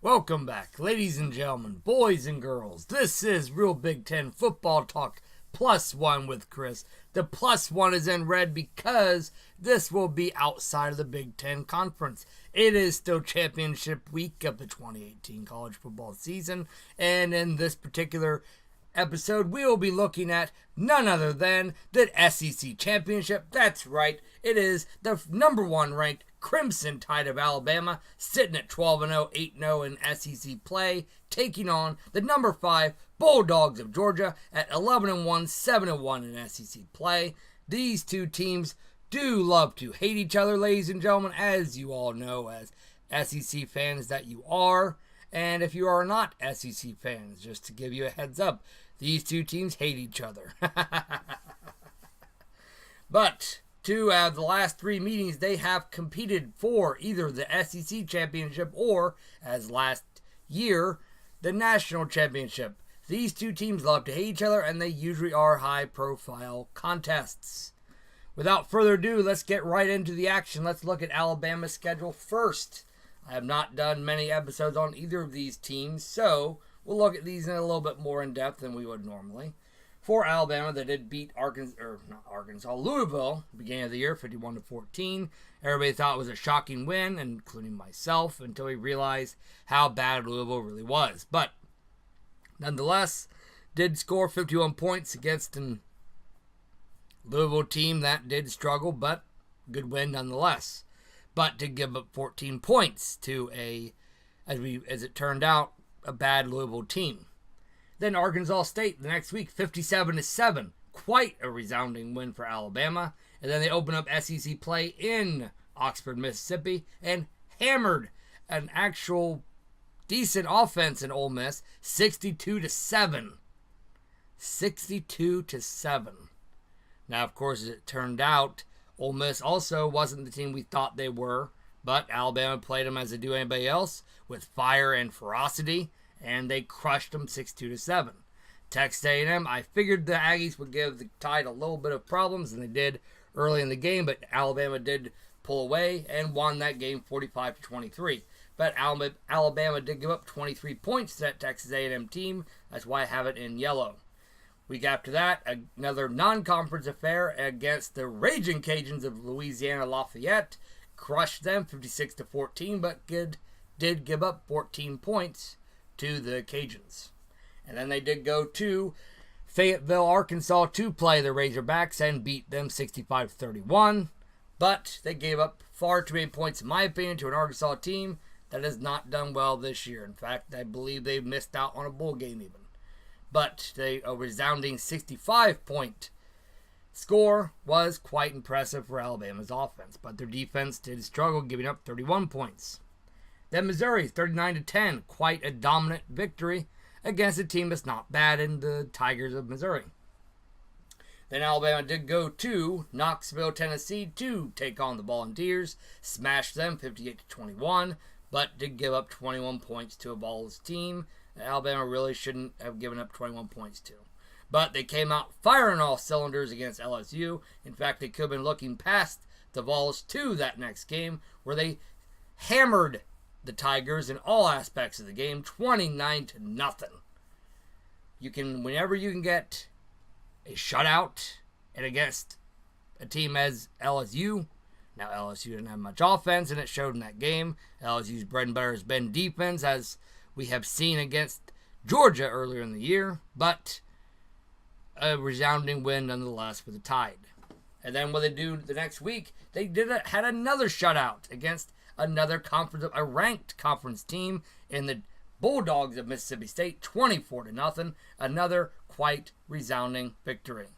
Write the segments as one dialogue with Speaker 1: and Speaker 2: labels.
Speaker 1: Welcome back, ladies and gentlemen, boys and girls. This is Real Big Ten Football Talk +1 with Chris. The +1 is in red because this will be outside of the Big Ten Conference. It is still championship week of the 2018 college football season, and in this particular episode, we will be looking at none other than the SEC Championship. That's right, it is the number one ranked Crimson Tide of Alabama, sitting at 12-0, 8-0 in SEC play, taking on the number 5 Bulldogs of Georgia at 11-1, 7-1 in SEC play. These two teams do love to hate each other, ladies and gentlemen, as you all know, as SEC fans that you are. And if you are not SEC fans, just to give you a heads up, these two teams hate each other. But two out of the last 3 meetings, they have competed for either the SEC Championship or, as last year, the National Championship. These two teams love to hate each other, and they usually are high-profile contests. Without further ado, let's get right into the action. Let's look at Alabama's schedule first. I have not done many episodes on either of these teams, so we'll look at these in a little bit more in depth than we would normally. For Alabama, they did beat Louisville, beginning of the year, 51-14. Everybody thought it was a shocking win, including myself, until we realized how bad Louisville really was. But nonetheless, did score 51 points against a Louisville team that did struggle, but good win nonetheless. But did give up 14 points to as it turned out, a bad Louisville team. Then Arkansas State the next week, 57-7. Quite a resounding win for Alabama. And then they open up SEC play in Oxford, Mississippi, and hammered an actual decent offense in Ole Miss, 62-7. 62-7. Now, of course, as it turned out, Ole Miss also wasn't the team we thought they were, but Alabama played them as they do anybody else, with fire and ferocity, and they crushed them 62-7. Texas A&M, I figured the Aggies would give the Tide a little bit of problems, and they did early in the game, but Alabama did pull away and won that game 45-23. But Alabama did give up 23 points to that Texas A&M team. That's why I have it in yellow. Week after that, another non-conference affair against the Raging Cajuns of Louisiana Lafayette. Crushed them 56-14, but did give up 14 points to the Cajuns. And then they did go to Fayetteville, Arkansas to play the Razorbacks and beat them 65-31. But they gave up far too many points, in my opinion, to an Arkansas team that has not done well this year. In fact, I believe they've missed out on a bowl game even. But a resounding 65-point score was quite impressive for Alabama's offense. But their defense did struggle, giving up 31 points. Then Missouri, 39-10, quite a dominant victory against a team that's not bad in the Tigers of Missouri. Then Alabama did go to Knoxville, Tennessee to take on the Volunteers, smashed them 58-21, but did give up 21 points to a Vols team that Alabama really shouldn't have given up 21 points to. But they came out firing all cylinders against LSU. In fact, they could have been looking past the Vols to that next game, where they hammered the Tigers in all aspects of the game, 29-0. Whenever you can get a shutout and against a team as LSU. Now LSU didn't have much offense, and it showed in that game. LSU's bread and butter has been defense, as we have seen against Georgia earlier in the year, but a resounding win nonetheless for the Tide. And then what they do the next week, they had another shutout against another conference, a ranked conference team in the Bulldogs of Mississippi State, 24-0. Another quite resounding victory.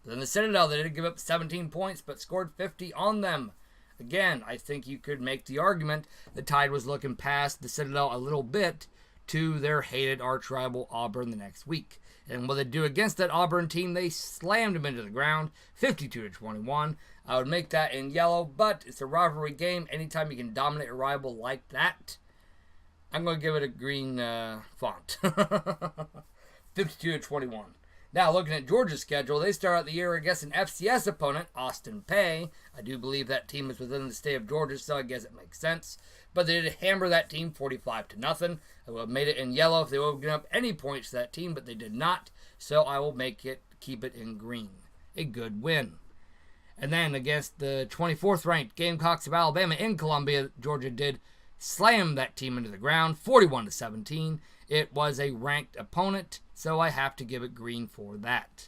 Speaker 1: But then the Citadel, they did give up 17 points, but scored 50 on them. Again, I think you could make the argument the Tide was looking past the Citadel a little bit to their hated arch rival Auburn the next week. And what they do against that Auburn team, they slammed them into the ground, 52-21. I would make that in yellow, but it's a rivalry game. Anytime you can dominate a rival like that, I'm going to give it a green font. 52-21. Now, looking at Georgia's schedule, they start out the year against an FCS opponent, Austin Peay. I do believe that team is within the state of Georgia, so I guess it makes sense. but they did hammer that team 45-0. I would have made it in yellow if they would have given up any points to that team, but they did not. So I will keep it in green. A good win. And then against the 24th ranked Gamecocks of Alabama in Columbia, Georgia did slam that team into the ground, 41-17. It was a ranked opponent, so I have to give it green for that.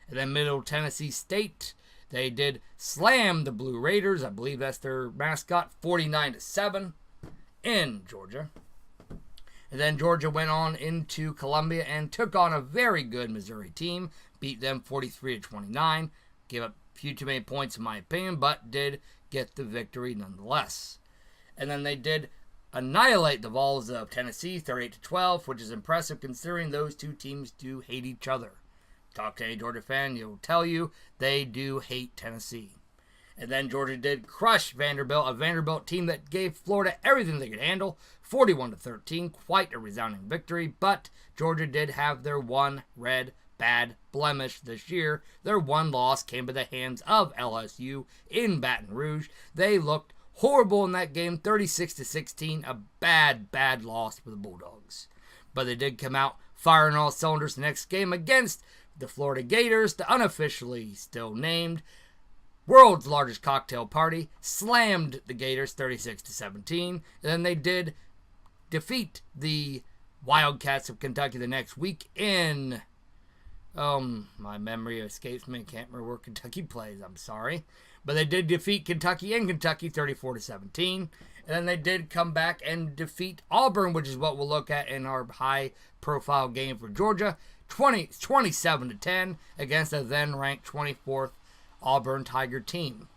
Speaker 1: And then Middle Tennessee State, they did slam the Blue Raiders, I believe that's their mascot, 49-7 in Georgia. And then Georgia went on into Columbia and took on a very good Missouri team, beat them 43-29, gave up a few too many points in my opinion, but did get the victory nonetheless. And then they did annihilate the Vols of Tennessee 38-12, which is impressive considering those two teams do hate each other. Talk to any Georgia fan, he'll tell you they do hate Tennessee. And then Georgia did crush Vanderbilt, a Vanderbilt team that gave Florida everything they could handle, 41-13, quite a resounding victory, but Georgia did have their one red bad blemish this year. Their one loss came by the hands of LSU in Baton Rouge. They looked horrible in that game, 36-16, a bad loss for the Bulldogs. But they did come out firing all cylinders the next game against the Florida Gators, the unofficially still named world's largest cocktail party, slammed the Gators 36-17, and then they did defeat the Wildcats of Kentucky the next week in, my memory escapes me, I can't remember where Kentucky plays, I'm sorry. But they did defeat Kentucky in Kentucky 34-17. And then they did come back and defeat Auburn, which is what we'll look at in our high-profile game for Georgia, 27-10 against the then-ranked 24th Auburn Tiger team.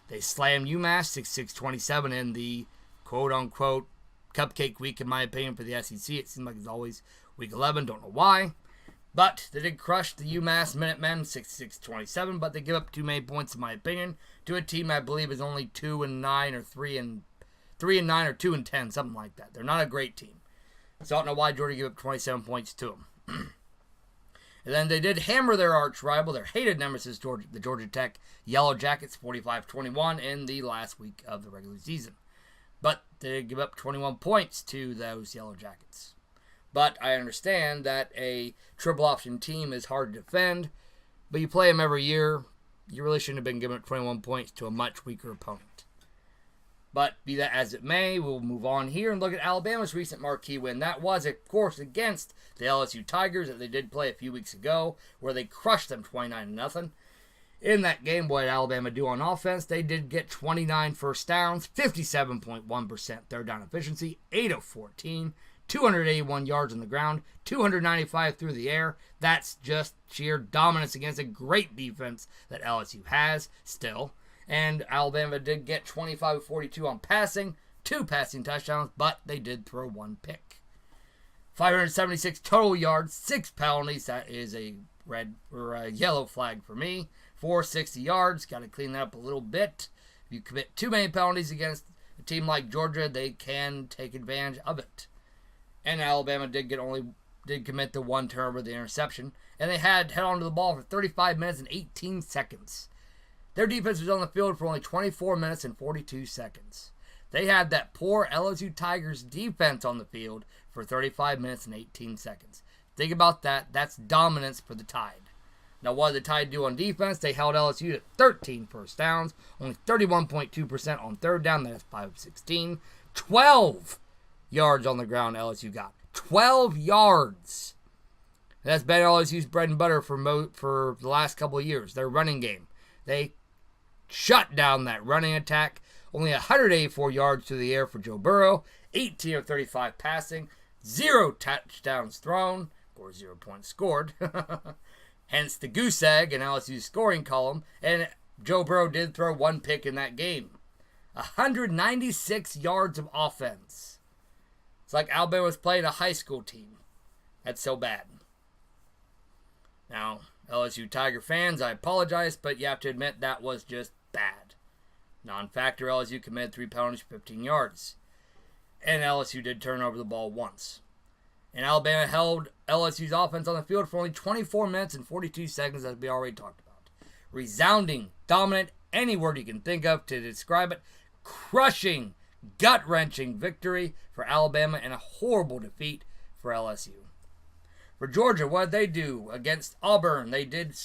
Speaker 1: They slammed UMass 66-27 in the quote-unquote cupcake week, in my opinion, for the SEC. It seems like it's always week 11. Don't know why. But they did crush the UMass Minutemen 66-27, but they give up too many points, in my opinion, to a team I believe is only 2-9 or 3-9 or 2-10, something like that. They're not a great team. So I don't know why Georgia gave up 27 points to them. And then they did hammer their arch rival, their hated nemesis, the Georgia Tech Yellow Jackets, 45-21 in the last week of the regular season. But they did give up 21 points to those Yellow Jackets. But I understand that a triple option team is hard to defend, but you play them every year. You really shouldn't have been giving up 21 points to a much weaker opponent. But be that as it may, we'll move on here and look at Alabama's recent marquee win. That was, of course, against the LSU Tigers that they did play a few weeks ago, where they crushed them 29-0. In that game, what did Alabama do on offense? They did get 29 first downs, 57.1% third down efficiency, 8 of 14. 281 yards on the ground, 295 through the air. That's just sheer dominance against a great defense that LSU has still. And Alabama did get 25 of 42 on passing, 2 passing touchdowns, but they did throw 1 pick. 576 total yards, 6 penalties. That is a red or a yellow flag for me. 460 yards. Got to clean that up a little bit. If you commit too many penalties against a team like Georgia, they can take advantage of it. And Alabama did commit the 1 turnover, the interception. And they had held onto the ball for 35 minutes and 18 seconds. Their defense was on the field for only 24 minutes and 42 seconds. They had that poor LSU Tigers defense on the field for 35 minutes and 18 seconds. Think about that. That's dominance for the Tide. Now, what did the Tide do on defense? They held LSU to 13 first downs, only 31.2% on third down. That's 5 of 16. 12 yards on the ground LSU got. 12 yards. That's been LSU's bread and butter for the last couple of years. Their running game. They shut down that running attack. Only 184 yards to the air for Joe Burrow. 18 of 35 passing. 0 touchdowns thrown. Or 0 points scored. Hence the goose egg in LSU's scoring column. And Joe Burrow did throw 1 pick in that game. 196 yards of offense. It's like Alabama was playing a high school team. That's so bad. Now, LSU Tiger fans, I apologize, but you have to admit that was just bad. Non-factor, LSU committed 3 penalties for 15 yards. And LSU did turn over the ball once. And Alabama held LSU's offense on the field for only 24 minutes and 42 seconds, as we already talked about. Resounding, dominant, any word you can think of to describe it. Crushing gut-wrenching victory for Alabama and a horrible defeat for LSU. For Georgia, what did they do against Auburn? They did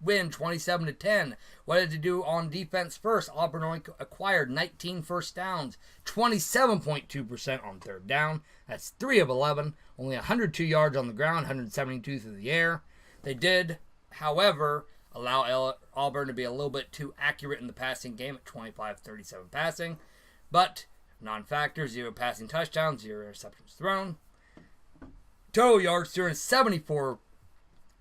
Speaker 1: win 27-10. What did they do on defense first? Auburn only acquired 19 first downs, 27.2% on third down. That's 3 of 11, only 102 yards on the ground, 172 through the air. They did, however, allow Auburn to be a little bit too accurate in the passing game at 25-37 passing. But non-factor, 0 passing touchdowns, 0 interceptions thrown. Total yards, 274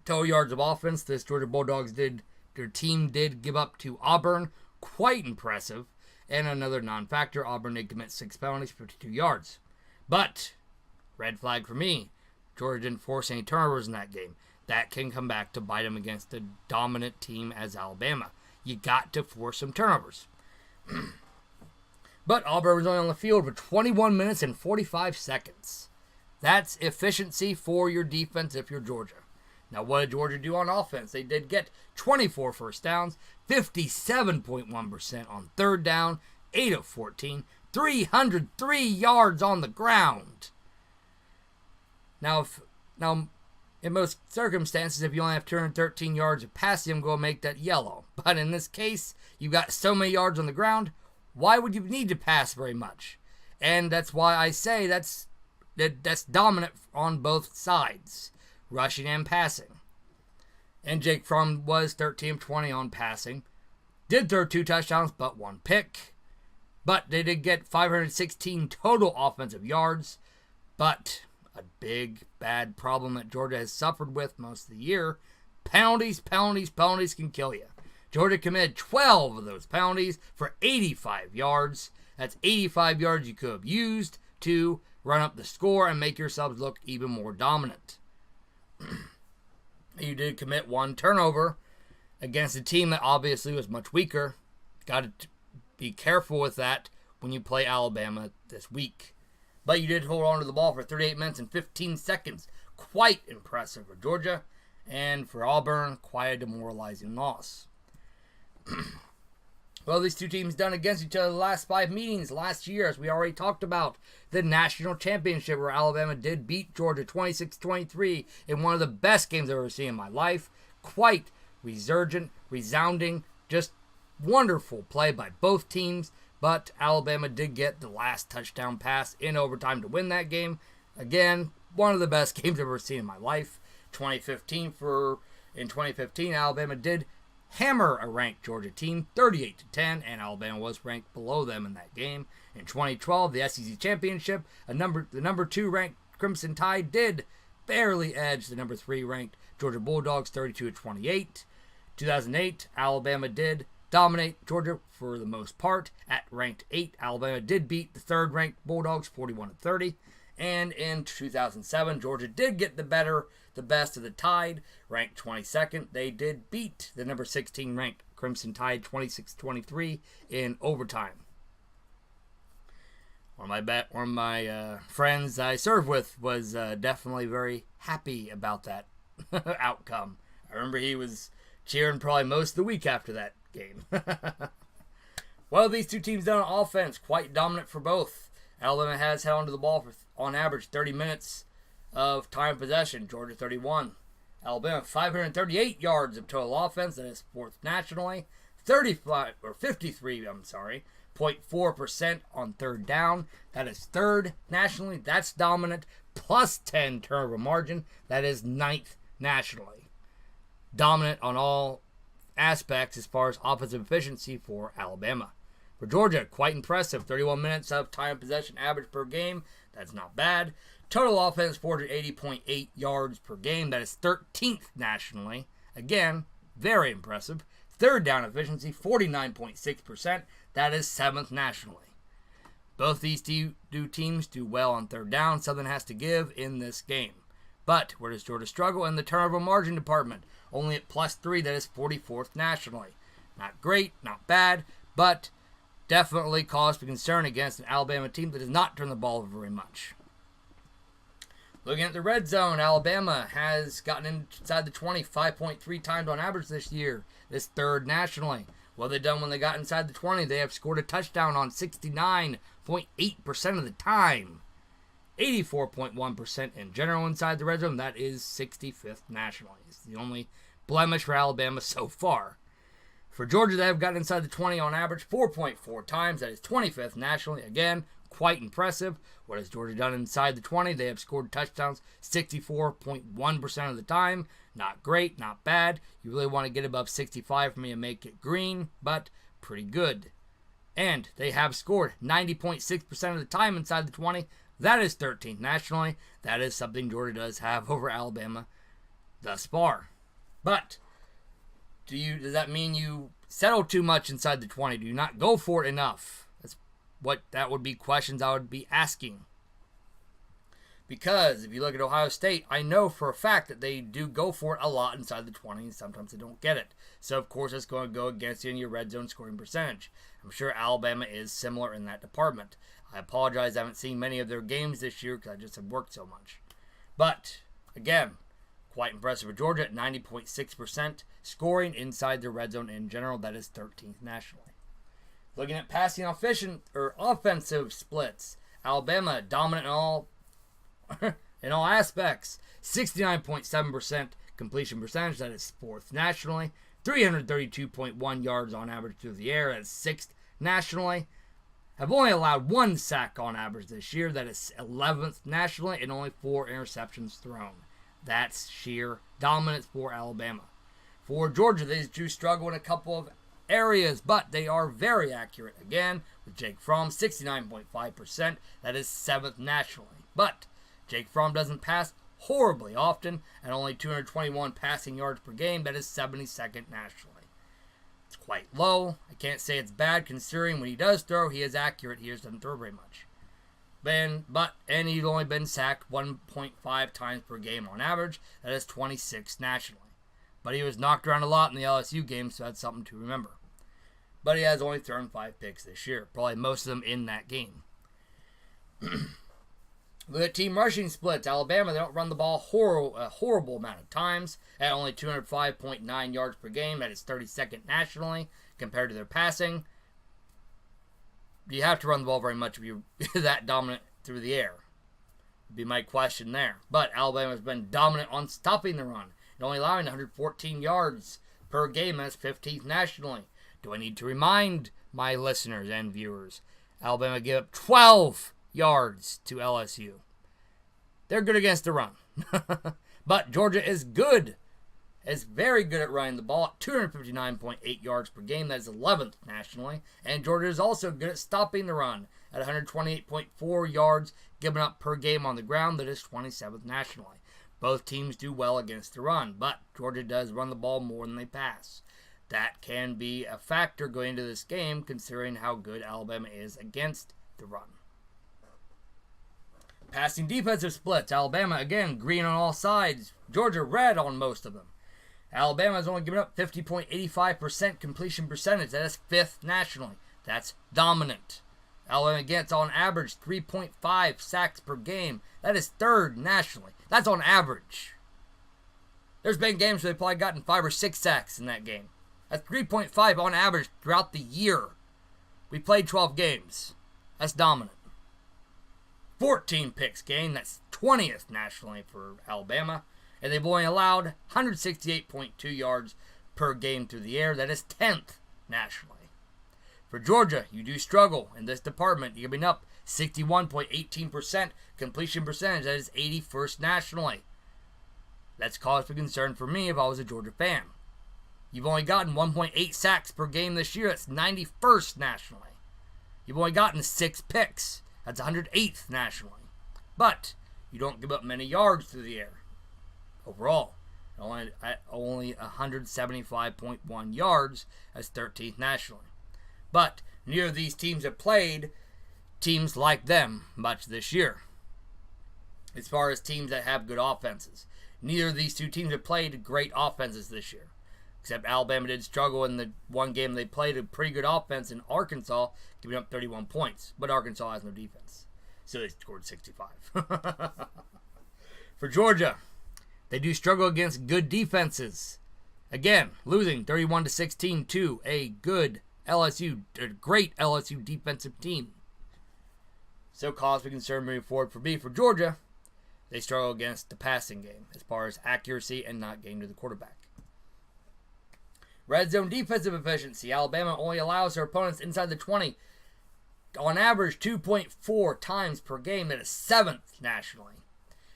Speaker 1: total yards of offense. This Georgia Bulldogs their team did give up to Auburn. Quite impressive. And another non-factor, Auburn did commit 6 penalties, 52 yards. But, red flag for me, Georgia didn't force any turnovers in that game. That can come back to bite them against a dominant team as Alabama. You got to force some turnovers. But Auburn was only on the field for 21 minutes and 45 seconds. That's efficiency for your defense if you're Georgia. Now, what did Georgia do on offense? They did get 24 first downs, 57.1% on third down, 8 of 14, 303 yards on the ground. Now, in most circumstances, if you only have 213 yards of passing, I'm going to make that yellow. But in this case, you got so many yards on the ground, why would you need to pass very much? And that's why I say that's dominant on both sides, rushing and passing. And Jake Fromm was 13 of 20 on passing. Did throw 2 touchdowns, but 1 pick. But they did get 516 total offensive yards. But a big, bad problem that Georgia has suffered with most of the year. Penalties can kill you. Georgia committed 12 of those penalties for 85 yards. That's 85 yards you could have used to run up the score and make yourselves look even more dominant. You did commit 1 turnover against a team that obviously was much weaker. Got to be careful with that when you play Alabama this week. But you did hold on to the ball for 38 minutes and 15 seconds. Quite impressive for Georgia. And for Auburn, quite a demoralizing loss. Well, these two teams done against each other the last 5 meetings last year, as we already talked about. The national championship where Alabama did beat Georgia 26-23 in one of the best games I've ever seen in my life. Quite resounding, just wonderful play by both teams. But Alabama did get the last touchdown pass in overtime to win that game. Again, one of the best games I've ever seen in my life. In 2015, Alabama did hammer a ranked Georgia team 38-10, and Alabama was ranked below them in that game. In 2012, the SEC championship, the number 2 ranked Crimson Tide did barely edge the number 3 ranked Georgia Bulldogs 32-28. 2008, Alabama did dominate Georgia for the most part. At ranked 8, Alabama did beat the 3rd ranked Bulldogs 41-30. And in 2007, Georgia did get the best of the Tide, ranked 22nd. They did beat the number 16 ranked Crimson Tide 26-23 in overtime. One of my friends I served with was definitely very happy about that outcome. I remember he was cheering probably most of the week after that game. Well, these two teams done on offense, quite dominant for both. Alabama has held onto the ball for, on average, 30 minutes of time possession. Georgia 31. Alabama 538 yards of total offense. That is 4th nationally. 0.4% on third down. That is 3rd nationally. That's dominant. Plus 10 turnover margin. That is 9th nationally. Dominant on all aspects as far as offensive efficiency for Alabama. For Georgia, quite impressive. 31 minutes of time possession average per game. That's not bad. Total offense, 480.8 yards per game. That is 13th nationally. Again, very impressive. Third down efficiency, 49.6%. That is 7th nationally. Both these two teams do well on third down. Something has to give in this game. But where does Georgia struggle? In the turnover margin department. Only at +3. That is 44th nationally. Not great, not bad, but definitely cause for concern against an Alabama team that does not turn the ball over very much. Looking at the red zone, Alabama has gotten inside the 20 5.3 times on average this year. This 3rd nationally. What have they done when they got inside the 20? They have scored a touchdown on 69 78.8% of the time. 84.1% in general inside the red zone. That is 65th nationally. It's the only blemish for Alabama so far. For Georgia, they have gotten inside the 20 on average 4.4 times. That is 25th nationally. Again, quite impressive. What has Georgia done inside the 20? They have scored touchdowns 64.1% of the time. Not great, not bad. You really want to get above 65 for me and make it green, but pretty good. And they have scored 90.6% of the time inside the 20. That is 13th nationally. That is something Georgia does have over Alabama thus far. But does that mean you settle too much inside the 20? Do you not go for it enough? That would be questions I would be asking. Because if you look at Ohio State, I know for a fact that they do go for it a lot inside the 20, and sometimes they don't get it. So, of course, it's going to go against you in your red zone scoring percentage. I'm sure Alabama is similar in that department. I apologize, I haven't seen many of their games this year because I just have worked so much. But, again, quite impressive for Georgia at 90.6% scoring inside the red zone in general. That is 13th nationally. Looking at passing offensive splits, Alabama dominant in all aspects. 69.7% completion percentage. That is 4th nationally. 332.1 yards on average through the air. That is 6th nationally. Have only allowed 1 sack on average this year. That is 11th nationally, and only 4 interceptions thrown. That's sheer dominance for Alabama. For Georgia, they do struggle in a couple of areas, but they are very accurate. Again, with Jake Fromm, 69.5%. That is 7th nationally. But Jake Fromm doesn't pass horribly often, and only 221 passing yards per game. That is 72nd nationally. It's quite low. I can't say it's bad considering when he does throw, he is accurate. He just doesn't throw very much. And he's only been sacked 1.5 times per game on average. That is 26th nationally. But he was knocked around a lot in the LSU game, so that's something to remember. But he has only thrown 5 picks this year. Probably most of them in that game. Look at team rushing splits. Alabama, they don't run the ball a horrible amount of times at only 205.9 yards per game. That is 32nd nationally compared to their passing. You have to run the ball very much if you're that dominant through the air. Would be my question there. But Alabama has been dominant on stopping the run and only allowing 114 yards per game. That's 15th nationally. Do I need to remind my listeners and viewers? Alabama gave up 12 yards to LSU. They're good against the run. But Georgia is good. Is very good at running the ball at 259.8 yards per game. That is 11th nationally. And Georgia is also good at stopping the run at 128.4 yards given up per game on the ground. That is 27th nationally. Both teams do well against the run, but Georgia does run the ball more than they pass. That can be a factor going into this game considering how good Alabama is against the run. Passing defensive splits. Alabama, again, green on all sides. Georgia, red on most of them. Alabama has only given up 50.85% completion percentage. That is 5th nationally. That's dominant. Alabama gets on average 3.5 sacks per game. That is 3rd nationally. That's on average. There's been games where they've probably gotten 5 or 6 sacks in that game. That's 3.5 on average throughout the year. We played 12 games. That's dominant. 14 picks gained. That's 20th nationally for Alabama. And they've only allowed 168.2 yards per game through the air. That is 10th nationally. For Georgia, you do struggle in this department. You're giving up 61.18% completion percentage. That is 81st nationally. That's cause for concern for me if I was a Georgia fan. You've only gotten 1.8 sacks per game this year. That's 91st nationally. You've only gotten 6 picks. That's 108th nationally. But you don't give up many yards through the air. Overall, only 175.1 yards as 13th nationally. But neither of these teams have played teams like them much this year. As far as teams that have good offenses. Neither of these two teams have played great offenses this year. Except Alabama did struggle in the one game they played a pretty good offense in Arkansas, giving up 31 points. But Arkansas has no defense. So they scored 65. For Georgia, they do struggle against good defenses. Again, losing 31-16 to a great LSU defensive team. So cause for concern moving forward for Georgia. They struggle against the passing game as far as accuracy and not getting to the quarterback. Red zone defensive efficiency. Alabama only allows their opponents inside the 20 on average 2.4 times per game. That is 7th nationally.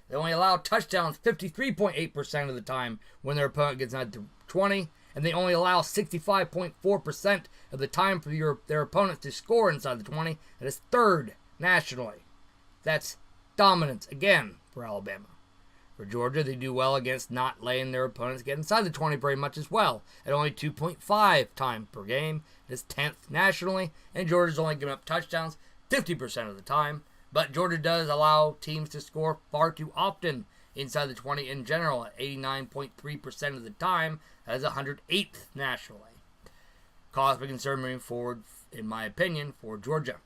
Speaker 1: They only allow touchdowns 53.8% of the time when their opponent gets inside the 20. And they only allow 65.4% of the time for their opponents to score inside the 20. That is 3rd nationally. That's dominance again for Alabama. For Georgia, they do well against not letting their opponents get inside the 20 very much as well, at only 2.5 times per game. It is 10th nationally, and Georgia's only giving up touchdowns 50% of the time. But Georgia does allow teams to score far too often inside the 20 in general, at 89.3% of the time. That is 108th nationally. Cause for concern moving forward, in my opinion, for Georgia.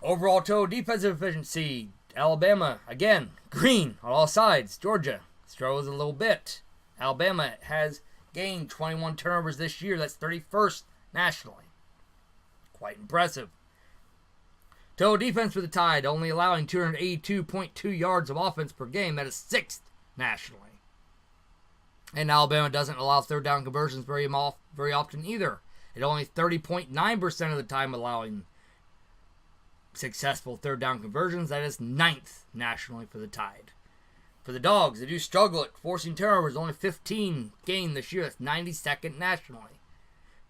Speaker 1: Overall total defensive efficiency, Alabama, again, green on all sides. Georgia struggles a little bit. Alabama has gained 21 turnovers this year. That's 31st nationally. Quite impressive. Total defense for the Tide, only allowing 282.2 yards of offense per game. That is 6th nationally. And Alabama doesn't allow third down conversions very often either. At only 30.9% of the time allowing successful third down conversions. That is 9th nationally for the Tide. For the Dogs, they do struggle at forcing turnovers. Only 15 gained this year. That's 92nd nationally.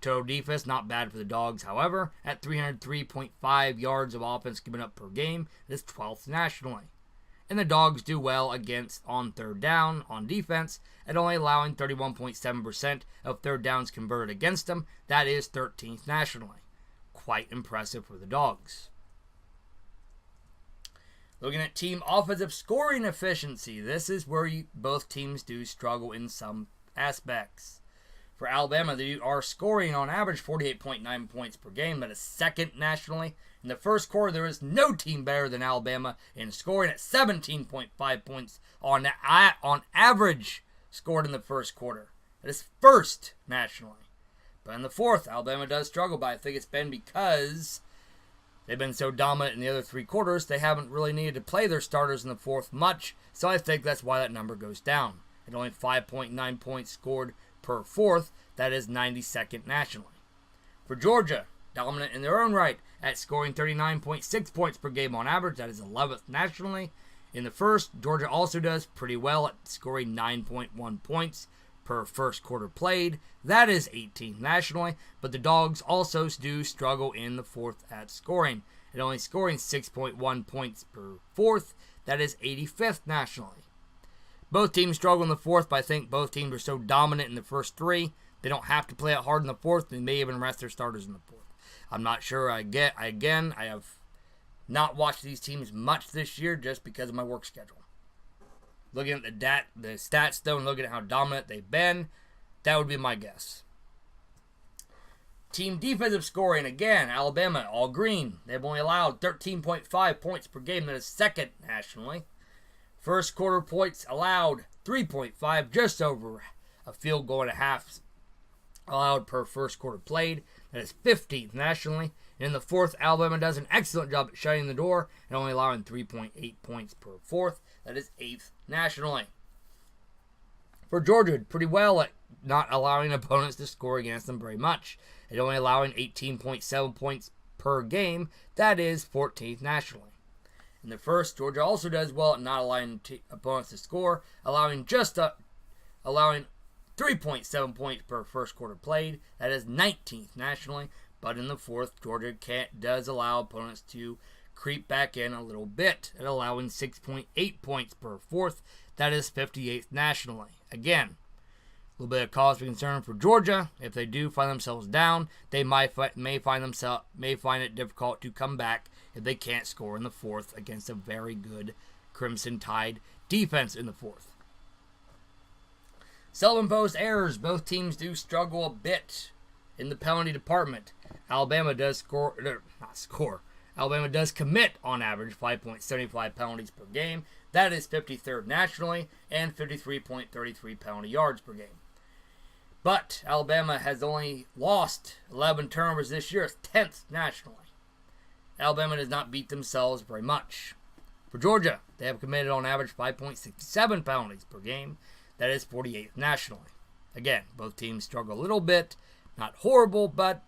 Speaker 1: Total defense, not bad for the Dogs, however, at 303.5 yards of offense given up per game. It is 12th nationally. And the Dogs do well against on third down on defense at only allowing 31.7% of third downs converted against them. That is 13th nationally. Quite impressive for the Dogs. Looking at team offensive scoring efficiency, this is where both teams do struggle in some aspects. For Alabama, they are scoring on average 48.9 points per game. That is 2nd nationally. In the first quarter, there is no team better than Alabama in scoring at 17.5 points on average scored in the first quarter. That is 1st nationally. But in the fourth, Alabama does struggle, but I think it's been because they've been so dominant in the other 3 quarters, they haven't really needed to play their starters in the fourth much, so I think that's why that number goes down. At only 5.9 points scored per fourth, that is 92nd nationally. For Georgia, dominant in their own right at scoring 39.6 points per game on average, that is 11th nationally. In the first, Georgia also does pretty well at scoring 9.1 points per first quarter played. That is 18th nationally, but the Dogs also do struggle in the fourth at scoring. At only scoring 6.1 points per fourth, that is 85th nationally. Both teams struggle in the fourth, but I think both teams are so dominant in the first 3, they don't have to play it hard in the fourth. They may even rest their starters in the fourth. I'm not sure. I have not watched these teams much this year just because of my work schedule. Looking at the stats, though, and looking at how dominant they've been, that would be my guess. Team defensive scoring, again, Alabama, all green. They've only allowed 13.5 points per game. That is 2nd nationally. First quarter points allowed 3.5, just over a field goal and a half allowed per first quarter played. That is 15th nationally. And in the fourth, Alabama does an excellent job at shutting the door and only allowing 3.8 points per fourth. That is 8th nationally. For Georgia, pretty well at not allowing opponents to score against them very much. At only allowing 18.7 points per game. That is 14th nationally. In the first, Georgia also does well at not allowing opponents to score, allowing 3.7 points per first quarter played. That is 19th nationally. But in the fourth, Georgia does allow opponents to creep back in a little bit at allowing 6.8 points per fourth. That is 58th nationally. Again, a little bit of cause for concern for Georgia. If they do find themselves down, they may find it difficult to come back if they can't score in the fourth against a very good Crimson Tide defense in the fourth. Self-imposed errors. Both teams do struggle a bit in the penalty department. Alabama does Alabama does commit on average 5.75 penalties per game. That is 53rd nationally and 53.33 penalty yards per game. But Alabama has only lost 11 turnovers this year. It's 10th nationally. Alabama does not beat themselves very much. For Georgia, they have committed on average 5.67 penalties per game. That is 48th nationally. Again, both teams struggle a little bit. Not horrible, but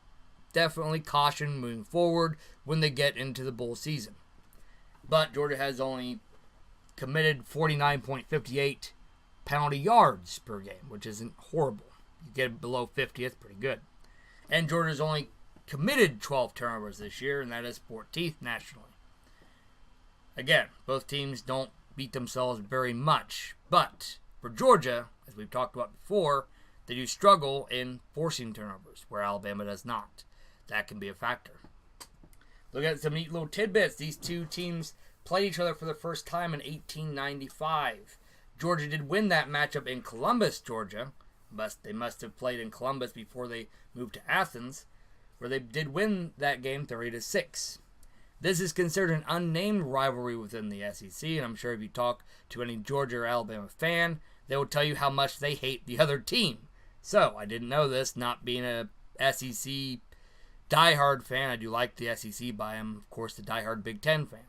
Speaker 1: definitely caution moving forward when they get into the bowl season. But Georgia has only committed 49.58 penalty yards per game, which isn't horrible. You get below 50, it's pretty good. And Georgia's only committed 12 turnovers this year, and that is 14th nationally. Again, both teams don't beat themselves very much, but for Georgia, as we've talked about before, they do struggle in forcing turnovers, where Alabama does not. That can be a factor. Look at some neat little tidbits. These two teams played each other for the first time in 1895. Georgia did win that matchup in Columbus, Georgia. But they must have played in Columbus before they moved to Athens, where they did win that game 30-6. This is considered an unnamed rivalry within the SEC, and I'm sure if you talk to any Georgia or Alabama fan, they will tell you how much they hate the other team. So, I didn't know this, not being a SEC diehard fan. I do like the SEC, but I am, of course, the diehard Big Ten fan.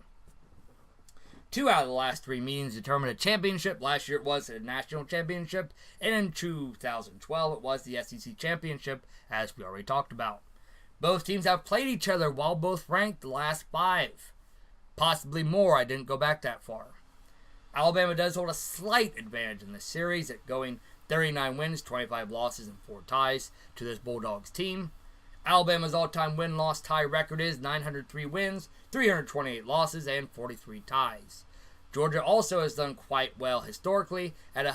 Speaker 1: 2 out of the last 3 meetings determined a championship. Last year it was a national championship, and in 2012 it was the SEC championship, as we already talked about. Both teams have played each other while both ranked the last 5. Possibly more, I didn't go back that far. Alabama does hold a slight advantage in this series at going 39 wins, 25 losses, and 4 ties to this Bulldogs team. Alabama's all-time win-loss tie record is 903 wins, 328 losses, and 43 ties. Georgia also has done quite well historically at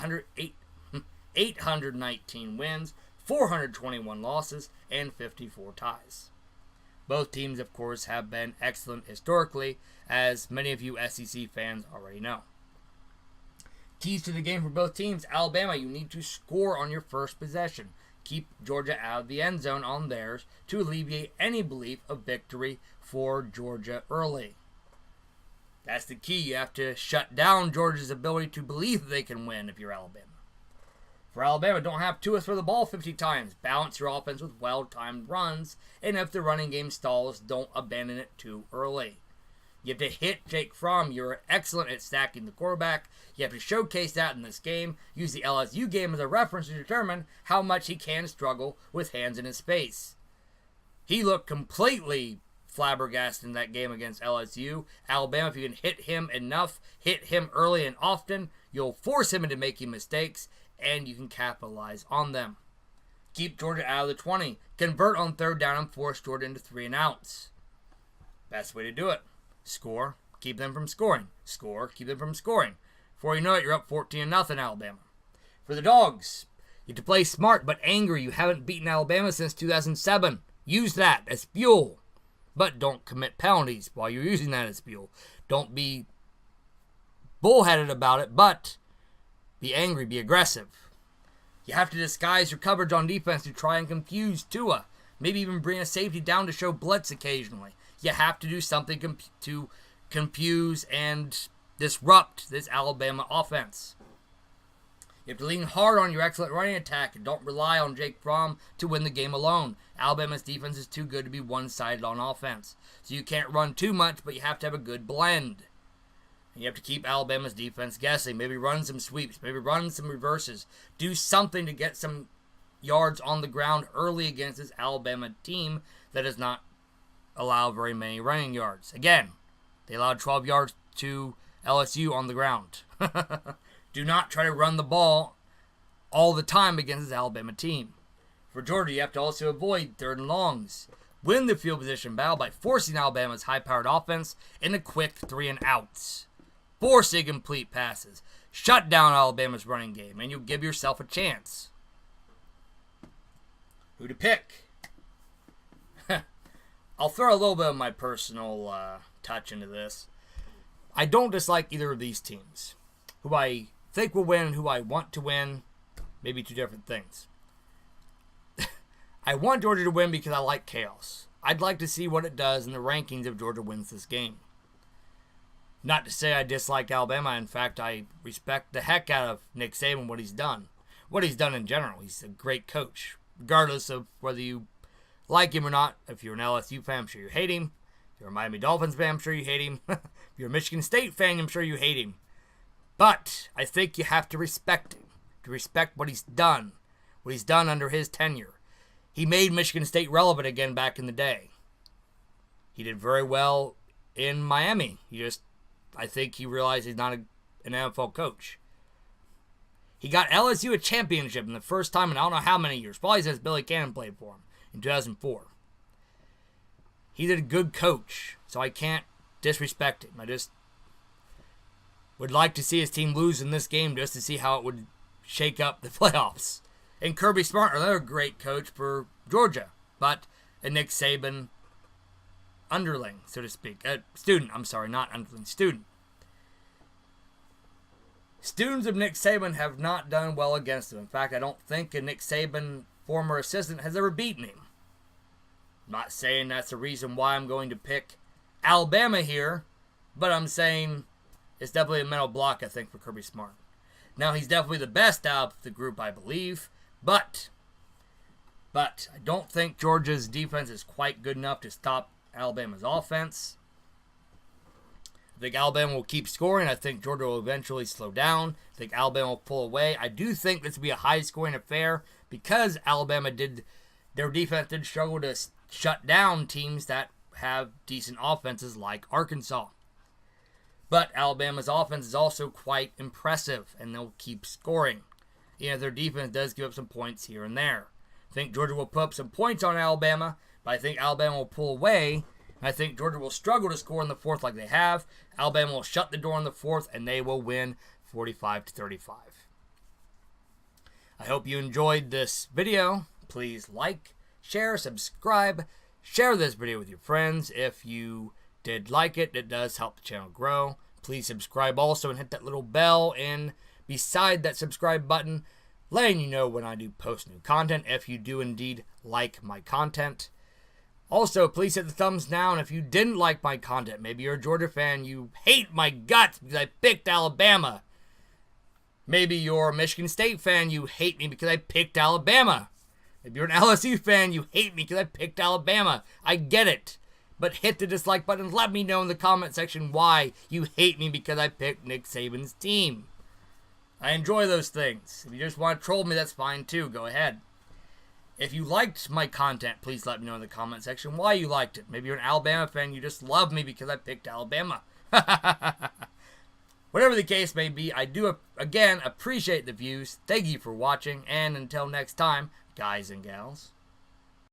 Speaker 1: 819 wins, 421 losses, and 54 ties. Both teams, of course, have been excellent historically, as many of you SEC fans already know. Keys to the game for both teams. Alabama, you need to score on your first possession. Keep Georgia out of the end zone on theirs to alleviate any belief of victory for Georgia early. That's the key. You have to shut down Georgia's ability to believe that they can win if you're Alabama. For Alabama, don't have Tua throw the ball 50 times. Balance your offense with well-timed runs, and if the running game stalls, don't abandon it too early. You have to hit Jake Fromm. You're excellent at stacking the quarterback. You have to showcase that in this game. Use the LSU game as a reference to determine how much he can struggle with hands in his face. He looked completely flabbergasted in that game against LSU. Alabama, if you can hit him enough, hit him early and often, you'll force him into making mistakes, and you can capitalize on them. Keep Georgia out of the 20. Convert on 3rd down and force Georgia into 3 and outs. Best way to do it. Score, keep them from scoring. Score, keep them from scoring. Before you know it, you're up 14-0, Alabama. For the Dogs, you have to play smart but angry. You haven't beaten Alabama since 2007. Use that as fuel. But don't commit penalties while you're using that as fuel. Don't be bullheaded about it, but be angry, be aggressive. You have to disguise your coverage on defense to try and confuse Tua. Maybe even bring a safety down to show blitz occasionally. You have to do something to confuse and disrupt this Alabama offense. You have to lean hard on your excellent running attack and don't rely on Jake Fromm to win the game alone. Alabama's defense is too good to be one-sided on offense. So you can't run too much, but you have to have a good blend. And you have to keep Alabama's defense guessing. Maybe run some sweeps. Maybe run some reverses. Do something to get some yards on the ground early against this Alabama team that does not allow very many running yards. Again, they allowed 12 yards to LSU on the ground. Do not try to run the ball all the time against this Alabama team. For Georgia, you have to also avoid 3rd and longs. Win the field position battle by forcing Alabama's high-powered offense into quick 3 and outs. Force incomplete passes. Shut down Alabama's running game, and you'll give yourself a chance. Who to pick? I'll throw a little bit of my personal touch into this. I don't dislike either of these teams. Who I think will win and who I want to win, maybe 2 different things. I want Georgia to win because I like chaos. I'd like to see what it does in the rankings if Georgia wins this game. Not to say I dislike Alabama. In fact, I respect the heck out of Nick Saban, what he's done. What he's done in general. He's a great coach. Regardless of whether you like him or not. If you're an LSU fan, I'm sure you hate him. If you're a Miami Dolphins fan, I'm sure you hate him. If you're a Michigan State fan, I'm sure you hate him. But I think you have to respect him, to respect what he's done under his tenure. He made Michigan State relevant again back in the day. He did very well in Miami. I think he realized he's not an NFL coach. He got LSU a championship in the first time in I don't know how many years. Probably since Billy Cannon played for him in 2004. He's a good coach, so I can't disrespect him. I just would like to see his team lose in this game just to see how it would shake up the playoffs. And Kirby Smart, another great coach for Georgia, but a Nick Saban underling, so to speak. Student, I'm sorry, not underling, student. Students of Nick Saban have not done well against him. In fact, I don't think a Nick Saban former assistant has ever beaten him. I'm not saying that's the reason why I'm going to pick Alabama here, but I'm saying it's definitely a mental block, I think, for Kirby Smart. Now, he's definitely the best out of the group, I believe, but I don't think Georgia's defense is quite good enough to stop Alabama's offense. I think Alabama will keep scoring. I think Georgia will eventually slow down. I think Alabama will pull away. I do think this will be a high-scoring affair because their defense did struggle to shut down teams that have decent offenses like Arkansas. But Alabama's offense is also quite impressive, and they'll keep scoring. Their defense does give up some points here and there. I think Georgia will put up some points on Alabama, but I think Alabama will pull away. I think Georgia will struggle to score in the fourth like they have. Alabama will shut the door in the fourth, and they will win 45-35. I hope you enjoyed this video. Please like, share, subscribe, share this video with your friends. If you did like it, it does help the channel grow. Please subscribe also and hit that little bell and beside that subscribe button, letting you know when I do post new content if you do indeed like my content. Also, please hit the thumbs down if you didn't like my content. Maybe you're a Georgia fan, you hate my guts because I picked Alabama. Maybe you're a Michigan State fan, you hate me because I picked Alabama. Maybe you're an LSU fan, you hate me because I picked Alabama. I get it. But hit the dislike button and let me know in the comment section why you hate me because I picked Nick Saban's team. I enjoy those things. If you just want to troll me, that's fine too. Go ahead. If you liked my content, please let me know in the comment section why you liked it. Maybe you're an Alabama fan, you just love me because I picked Alabama. Whatever the case may be, I do, again, appreciate the views. Thank you for watching, and until next time, guys and gals.